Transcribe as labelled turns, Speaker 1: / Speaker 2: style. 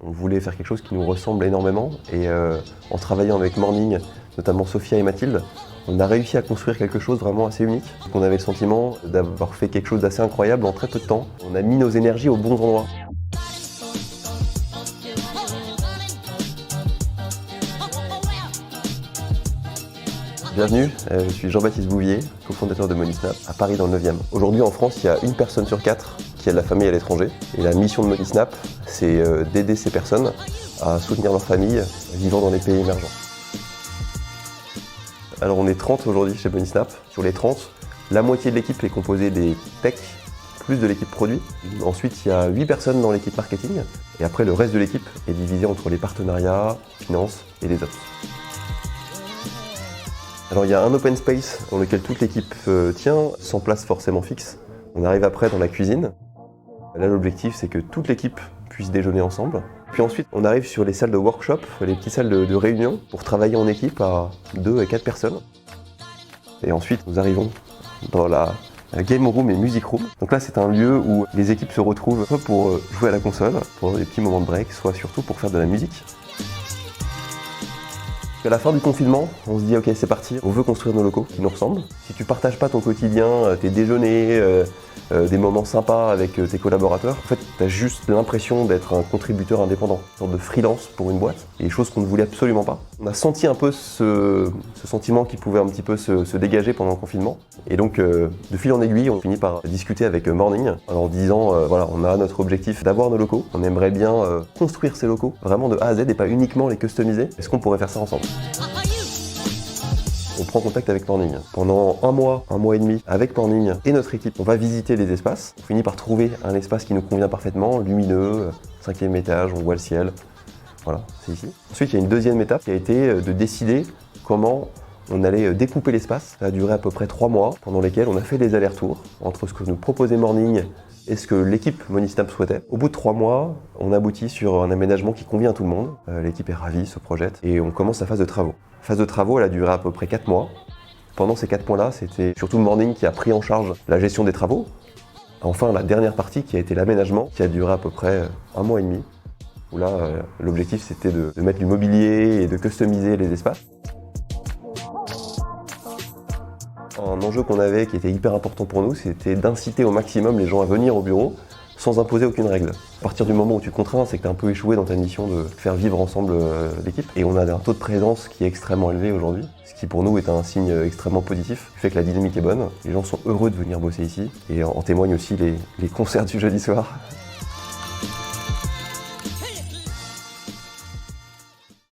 Speaker 1: On voulait faire quelque chose qui nous ressemble énormément et en travaillant avec Morning, notamment Sophia et Mathilde, on a réussi à construire quelque chose vraiment assez unique. On avait le sentiment d'avoir fait quelque chose d'assez incroyable en très peu de temps. On a mis nos énergies aux bons endroits. Bienvenue, je suis Jean-Baptiste Bouvier, cofondateur de Monisnap, à Paris dans le 9e. Aujourd'hui en France, il y a une personne sur 4 qui a de la famille à l'étranger. Et la mission de Monisnap, c'est d'aider ces personnes à soutenir leur famille vivant dans les pays émergents. Alors on est 30 aujourd'hui chez Monisnap. Sur les 30, la moitié de l'équipe est composée des techs, plus de l'équipe produit. Ensuite, il y a 8 personnes dans l'équipe marketing. Et après, le reste de l'équipe est divisé entre les partenariats, finances et les ops. Alors il y a un open space dans lequel toute l'équipe tient, sans place forcément fixe. On arrive après dans la cuisine. Là l'objectif c'est que toute l'équipe puisse déjeuner ensemble. Puis ensuite on arrive sur les salles de workshop, les petites salles de réunion pour travailler en équipe à 2 à 4 personnes. Et ensuite nous arrivons dans la game room et music room. Donc là c'est un lieu où les équipes se retrouvent soit pour jouer à la console, pour des petits moments de break, soit surtout pour faire de la musique. À la fin du confinement, on se dit ok c'est parti, on veut construire nos locaux qui nous ressemblent. Si tu partages pas ton quotidien, tes déjeuners, des moments sympas avec tes collaborateurs, en fait tu as juste l'impression d'être un contributeur indépendant, une sorte de freelance pour une boîte, et chose qu'on ne voulait absolument pas. On a senti un peu ce sentiment qui pouvait un petit peu se dégager pendant le confinement, et donc de fil en aiguille, on finit par discuter avec Morning en leur disant voilà, on a notre objectif d'avoir nos locaux, on aimerait bien construire ces locaux vraiment de A à Z et pas uniquement les customiser. Est-ce qu'on pourrait faire ça ensemble ? On prend contact avec Morning. Pendant un mois et demi, avec Morning et notre équipe, on va visiter les espaces. On finit par trouver un espace qui nous convient parfaitement, lumineux, 5e étage, on voit le ciel. Voilà, c'est ici. Ensuite, il y a une deuxième étape qui a été de décider comment on allait découper l'espace. Ça a duré à peu près 3 mois, pendant lesquels on a fait des allers-retours entre ce que nous proposait Morning et ce que l'équipe Monisnap souhaitait. Au bout de 3 mois, on aboutit sur un aménagement qui convient à tout le monde. L'équipe est ravie, se projette, et on commence la phase de travaux. La phase de travaux, elle a duré à peu près 4 mois. Pendant ces 4 mois-là, c'était surtout Morning qui a pris en charge la gestion des travaux. Enfin, la dernière partie qui a été l'aménagement, qui a duré à peu près 1 mois et demi, où là, l'objectif c'était de mettre du mobilier et de customiser les espaces. Un enjeu qu'on avait qui était hyper important pour nous, c'était d'inciter au maximum les gens à venir au bureau sans imposer aucune règle. À partir du moment où tu contrains, c'est que tu es un peu échoué dans ta mission de faire vivre ensemble l'équipe. Et on a un taux de présence qui est extrêmement élevé aujourd'hui, ce qui pour nous est un signe extrêmement positif, qui fait que la dynamique est bonne. Les gens sont heureux de venir bosser ici, et en témoignent aussi les concerts du jeudi soir.